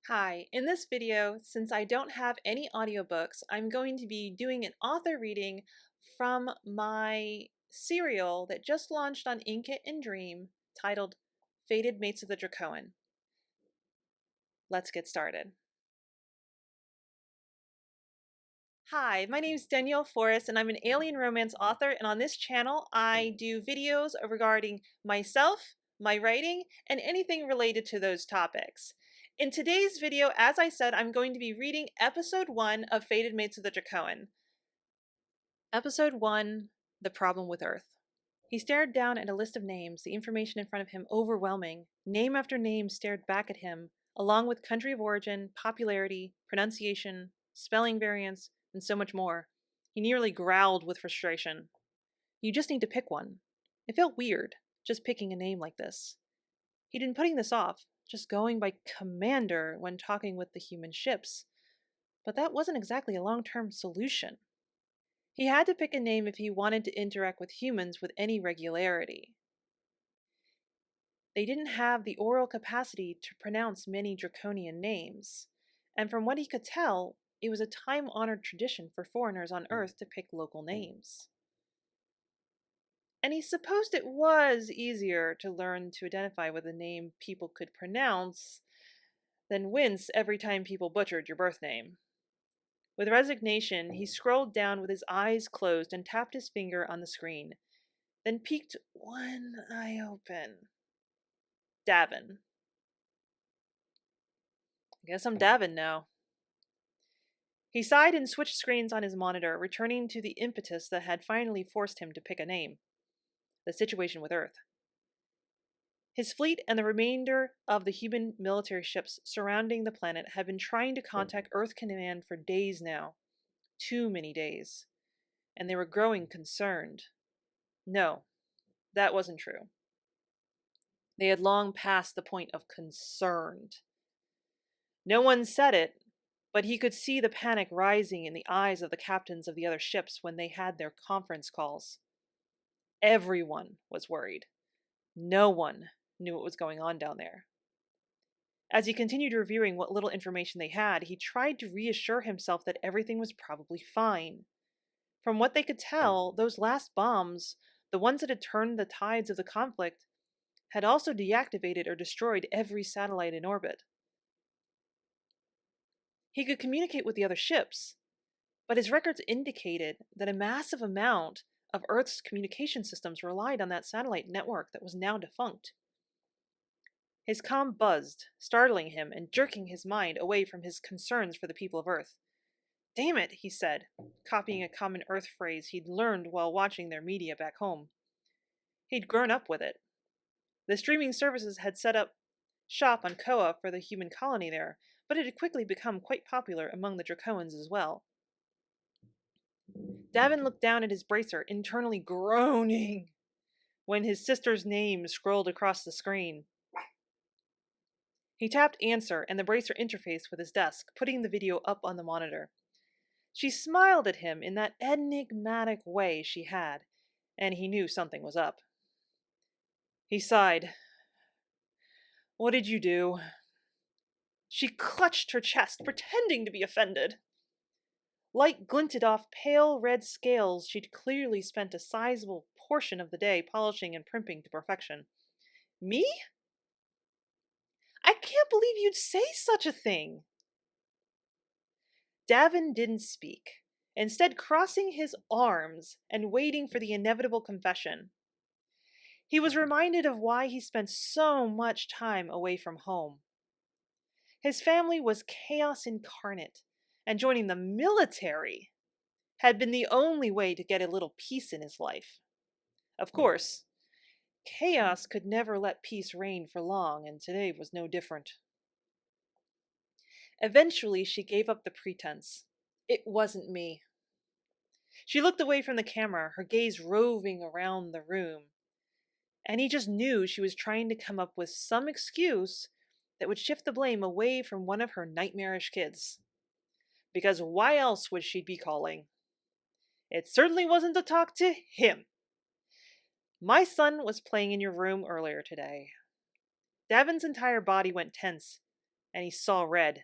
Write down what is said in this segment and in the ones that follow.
Hi, in this video, since I don't have any audiobooks, I'm going to be doing an author reading from my serial that just launched on Inkit and Dream titled Fated Mates of the Drakoan. Let's get started. Hi, my name is Danielle Forrest and I'm an alien romance author, and on this channel I do videos regarding myself, my writing, and anything related to those topics. In today's video, as I said, I'm going to be reading episode 1 of Fated Mates of the Drakoan. Episode 1, The Problem with Earth. He stared down at a list of names, the information in front of him overwhelming. Name after name stared back at him, along with country of origin, popularity, pronunciation, spelling variants, and so much more. He nearly growled with frustration. You just need to pick one. It felt weird, just picking a name like this. He'd been putting this off, just going by commander when talking with the human ships. But that wasn't exactly a long-term solution. He had to pick a name if he wanted to interact with humans with any regularity. They didn't have the oral capacity to pronounce many draconian names, and from what he could tell, it was a time-honored tradition for foreigners on Earth to pick local names. And he supposed it was easier to learn to identify with a name people could pronounce than wince every time people butchered your birth name. With resignation, he scrolled down with his eyes closed and tapped his finger on the screen, then peeked one eye open. Davin. Guess I'm Davin now. He sighed and switched screens on his monitor, returning to the impetus that had finally forced him to pick a name. The situation with Earth. His fleet and the remainder of the human military ships surrounding the planet had been trying to contact Earth Command for days now. Too many days. And they were growing concerned. No, that wasn't true. They had long passed the point of concerned. No one said it, but he could see the panic rising in the eyes of the captains of the other ships when they had their conference calls. Everyone was worried. No one knew what was going on down there. As he continued reviewing what little information they had, he tried to reassure himself that everything was probably fine. From what they could tell, those last bombs, the ones that had turned the tides of the conflict, had also deactivated or destroyed every satellite in orbit. He could communicate with the other ships, but his records indicated that a massive amount of Earth's communication systems relied on that satellite network that was now defunct. His comm buzzed, startling him and jerking his mind away from his concerns for the people of Earth. Damn it, he said, copying a common Earth phrase he'd learned while watching their media back home. He'd grown up with it. The streaming services had set up shop on Koa for the human colony there, but it had quickly become quite popular among the Drakoans as well. Davin looked down at his bracer, internally groaning, when his sister's name scrolled across the screen. He tapped answer and the bracer interfaced with his desk, putting the video up on the monitor. She smiled at him in that enigmatic way she had, and he knew something was up. He sighed. What did you do? She clutched her chest, pretending to be offended. Light glinted off pale red scales she'd clearly spent a sizable portion of the day polishing and primping to perfection. Me? I can't believe you'd say such a thing. Davin didn't speak, instead crossing his arms and waiting for the inevitable confession. He was reminded of why he spent so much time away from home. His family was chaos incarnate, and joining the military had been the only way to get a little peace in his life. Of course, chaos could never let peace reign for long, and today was no different. Eventually, she gave up the pretense. It wasn't me. She looked away from the camera, her gaze roving around the room. And he just knew she was trying to come up with some excuse that would shift the blame away from one of her nightmarish kids. Because why else would she be calling? It certainly wasn't to talk to him. My son was playing in your room earlier today. Davin's entire body went tense, and he saw red.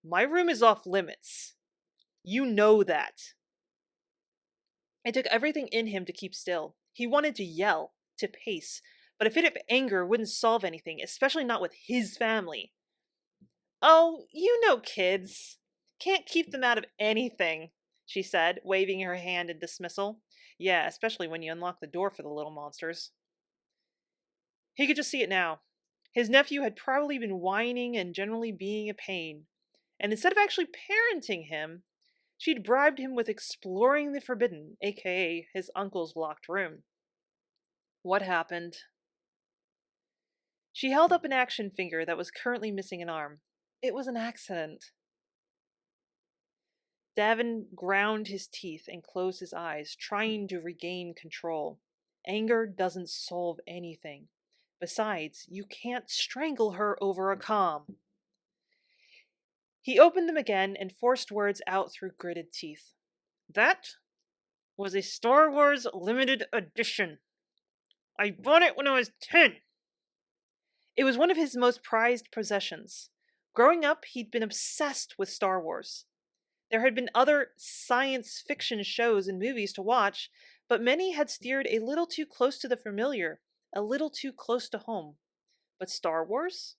My room is off limits. You know that. It took everything in him to keep still. He wanted to yell, to pace, but a fit of anger wouldn't solve anything, especially not with his family. Oh, you know kids. Can't keep them out of anything, she said, waving her hand in dismissal. Yeah, especially when you unlock the door for the little monsters. He could just see it now. His nephew had probably been whining and generally being a pain, and instead of actually parenting him, she'd bribed him with exploring the forbidden, aka his uncle's locked room. What happened? She held up an action finger that was currently missing an arm. It was an accident. Davin ground his teeth and closed his eyes, trying to regain control. Anger doesn't solve anything. Besides, you can't strangle her over a calm. He opened them again and forced words out through gritted teeth. That was a Star Wars limited edition. I bought it when I was 10. It was one of his most prized possessions. Growing up, he'd been obsessed with Star Wars. There had been other science fiction shows and movies to watch, but many had steered a little too close to the familiar, a little too close to home. But Star Wars?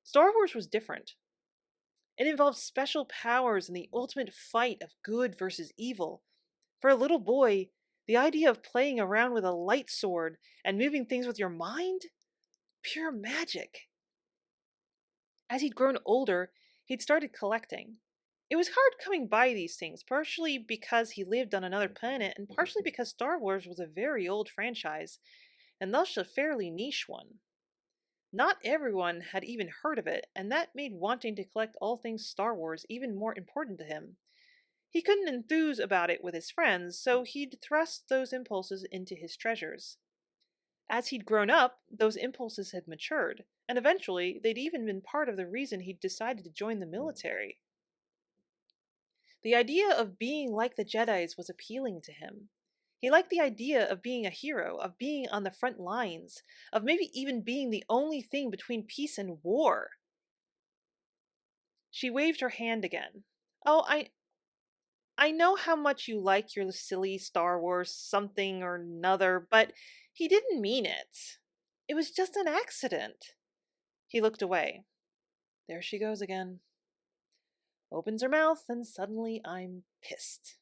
Star Wars was different. It involved special powers and the ultimate fight of good versus evil. For a little boy, the idea of playing around with a light sword and moving things with your mind? Pure magic. As he'd grown older, he'd started collecting. It was hard coming by these things, partially because he lived on another planet, and partially because Star Wars was a very old franchise, and thus a fairly niche one. Not everyone had even heard of it, and that made wanting to collect all things Star Wars even more important to him. He couldn't enthuse about it with his friends, so he'd thrust those impulses into his treasures. As he'd grown up, those impulses had matured, and eventually they'd even been part of the reason he'd decided to join the military. The idea of being like the Jedis was appealing to him. He liked the idea of being a hero, of being on the front lines, of maybe even being the only thing between peace and war. She waved her hand again. Oh, I know how much you like your silly Star Wars something or another, but he didn't mean it. It was just an accident. He looked away. There she goes again. Opens her mouth, and suddenly I'm pissed.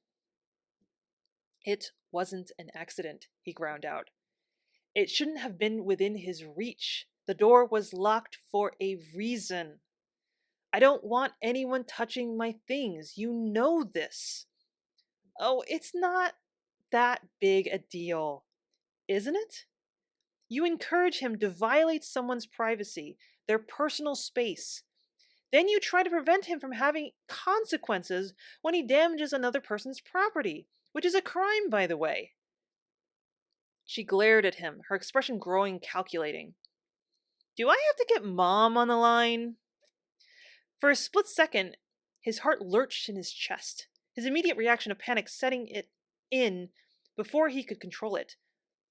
It wasn't an accident, he ground out. It shouldn't have been within his reach. The door was locked for a reason. I don't want anyone touching my things. You know this. Oh, it's not that big a deal, isn't it? You encourage him to violate someone's privacy, their personal space. Then you try to prevent him from having consequences when he damages another person's property, which is a crime, by the way. She glared at him, her expression growing calculating. Do I have to get Mom on the line? For a split second, his heart lurched in his chest, his immediate reaction of panic setting it in before he could control it.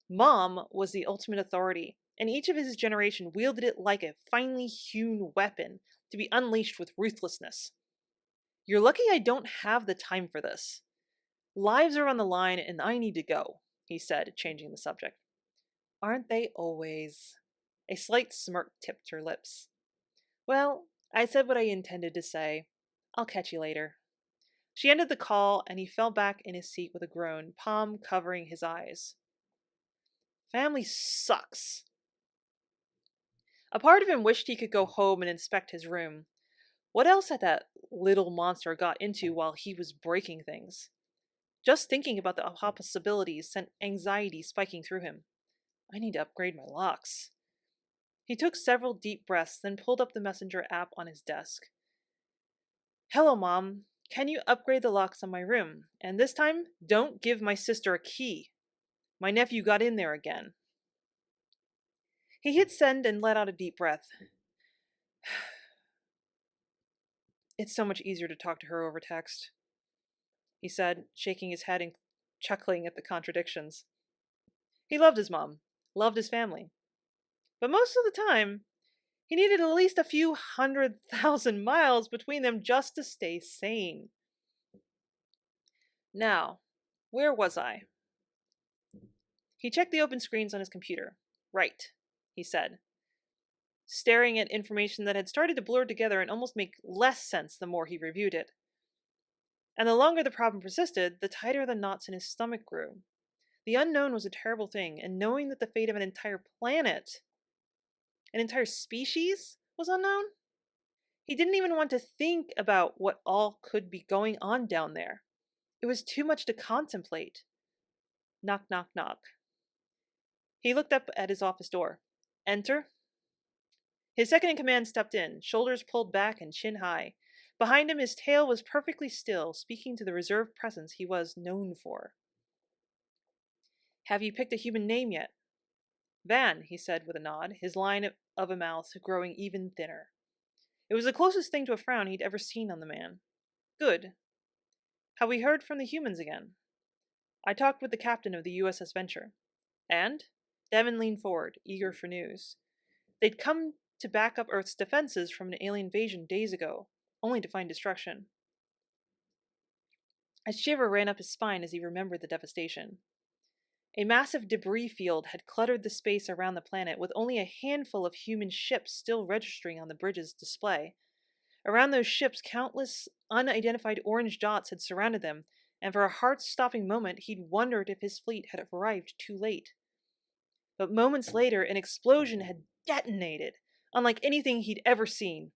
Mom was the ultimate authority, and each of his generation wielded it like a finely hewn weapon to be unleashed with ruthlessness. You're lucky I don't have the time for this. Lives are on the line and I need to go, he said, changing the subject. Aren't they always? A slight smirk tipped her lips. Well, I said what I intended to say. I'll catch you later. She ended the call, and he fell back in his seat with a groan, palm covering his eyes. Family sucks. A part of him wished he could go home and inspect his room. What else had that little monster got into while he was breaking things? Just thinking about the possibilities sent anxiety spiking through him. I need to upgrade my locks. He took several deep breaths, then pulled up the messenger app on his desk. Hello, Mom. Can you upgrade the locks on my room? And this time, don't give my sister a key. My nephew got in there again. He hit send and let out a deep breath. It's so much easier to talk to her over text, he said, shaking his head and chuckling at the contradictions. He loved his mom, loved his family. But most of the time, He needed at least a few 100,000 miles between them just to stay sane. Now, where was I? He checked the open screens on his computer. Right, he said, staring at information that had started to blur together and almost make less sense the more he reviewed it. And the longer the problem persisted, the tighter the knots in his stomach grew. The unknown was a terrible thing, and knowing that the fate of an entire planet, an entire species, was unknown, he didn't even want to think about what all could be going on down there. It was too much to contemplate. Knock, knock, knock. He looked up at his office door. Enter. His second-in-command stepped in, shoulders pulled back and chin high. Behind him, his tail was perfectly still, speaking to the reserved presence he was known for. Have you picked a human name yet? Van, he said with a nod, his line of a mouth growing even thinner. It was the closest thing to a frown he'd ever seen on the man. Good. Have we heard from the humans again? I talked with the captain of the USS Venture. And? Davin leaned forward, eager for news. They'd come to back up Earth's defenses from an alien invasion days ago, only to find destruction. A shiver ran up his spine as he remembered the devastation. A massive debris field had cluttered the space around the planet, with only a handful of human ships still registering on the bridge's display. Around those ships, countless unidentified orange dots had surrounded them, and for a heart-stopping moment he'd wondered if his fleet had arrived too late. But moments later, an explosion had detonated, unlike anything he'd ever seen.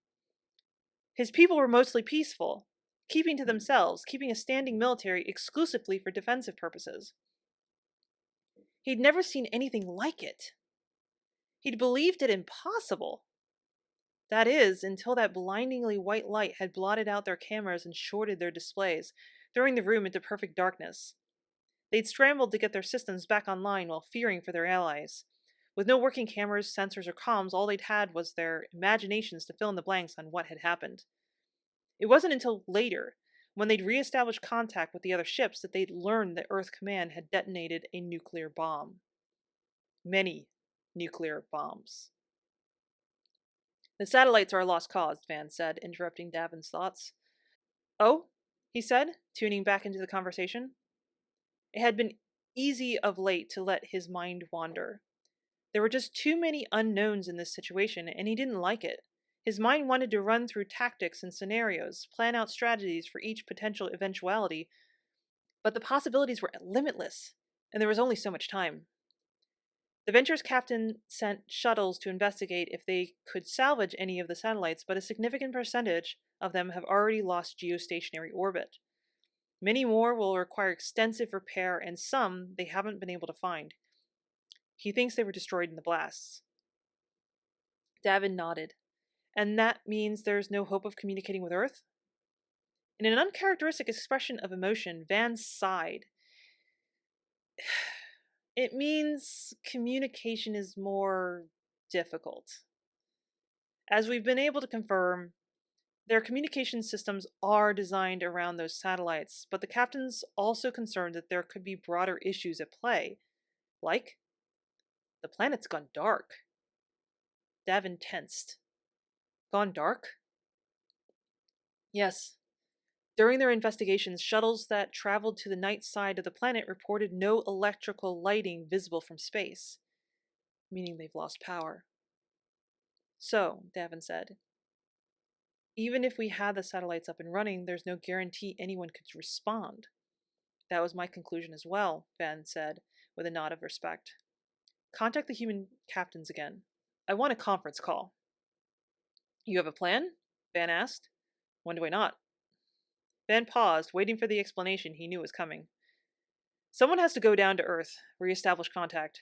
His people were mostly peaceful, keeping to themselves, keeping a standing military exclusively for defensive purposes. He'd never seen anything like it. He'd believed it impossible. That is, until that blindingly white light had blotted out their cameras and shorted their displays, throwing the room into perfect darkness. They'd scrambled to get their systems back online while fearing for their allies. With no working cameras, sensors, or comms, all they'd had was their imaginations to fill in the blanks on what had happened. It wasn't until later, when they'd re-established contact with the other ships, that they'd learned that Earth Command had detonated a nuclear bomb. Many nuclear bombs. The satellites are a lost cause, Van said, interrupting Davin's thoughts. Oh? He said, tuning back into the conversation. It had been easy of late to let his mind wander. There were just too many unknowns in this situation, and he didn't like it. His mind wanted to run through tactics and scenarios, plan out strategies for each potential eventuality, but the possibilities were limitless, and there was only so much time. The Venture's captain sent shuttles to investigate if they could salvage any of the satellites, but a significant percentage of them have already lost geostationary orbit. Many more will require extensive repair, and some they haven't been able to find. He thinks they were destroyed in the blasts. Davin nodded. And that means there's no hope of communicating with Earth? In an uncharacteristic expression of emotion, Van sighed. It means communication is more difficult. As we've been able to confirm, their communication systems are designed around those satellites, but the captain's also concerned that there could be broader issues at play. Like? The planet's gone dark. Davin tensed. Gone dark? Yes. During their investigations, shuttles that traveled to the night side of the planet reported no electrical lighting visible from space, meaning they've lost power. So, Davin said, even if we had the satellites up and running, there's no guarantee anyone could respond. That was my conclusion as well, Van said, with a nod of respect. Contact the human captains again. I want a conference call. You have a plan? Van asked. When do I not? Van paused, waiting for the explanation he knew was coming. Someone has to go down to Earth, re-establish contact.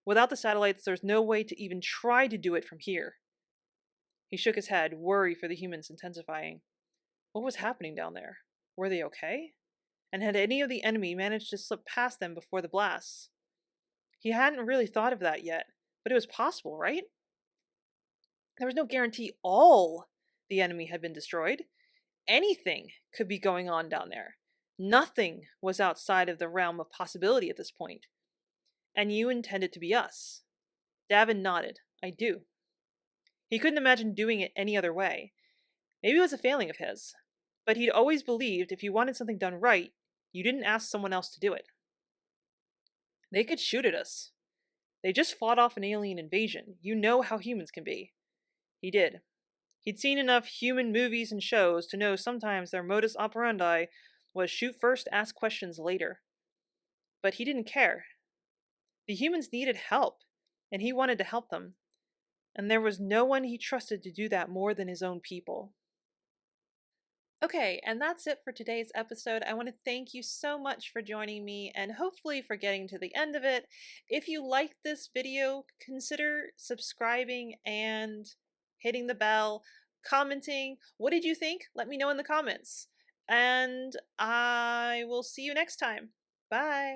Without the satellites, there's no way to even try to do it from here. He shook his head, worry for the humans intensifying. What was happening down there? Were they okay? And had any of the enemy managed to slip past them before the blasts? He hadn't really thought of that yet, but it was possible, right? There was no guarantee all the enemy had been destroyed. Anything could be going on down there. Nothing was outside of the realm of possibility at this point. And you intend it to be us. Davin nodded. I do. He couldn't imagine doing it any other way. Maybe it was a failing of his. But he'd always believed if you wanted something done right, you didn't ask someone else to do it. They could shoot at us. They just fought off an alien invasion. You know how humans can be. He did. He'd seen enough human movies and shows to know sometimes their modus operandi was shoot first, ask questions later. But he didn't care. The humans needed help, and he wanted to help them. And there was no one he trusted to do that more than his own people. Okay, and that's it for today's episode. I want to thank you so much for joining me and hopefully for getting to the end of it. If you liked this video, consider subscribing and hitting the bell, commenting. What did you think? Let me know in the comments. And I will see you next time. Bye.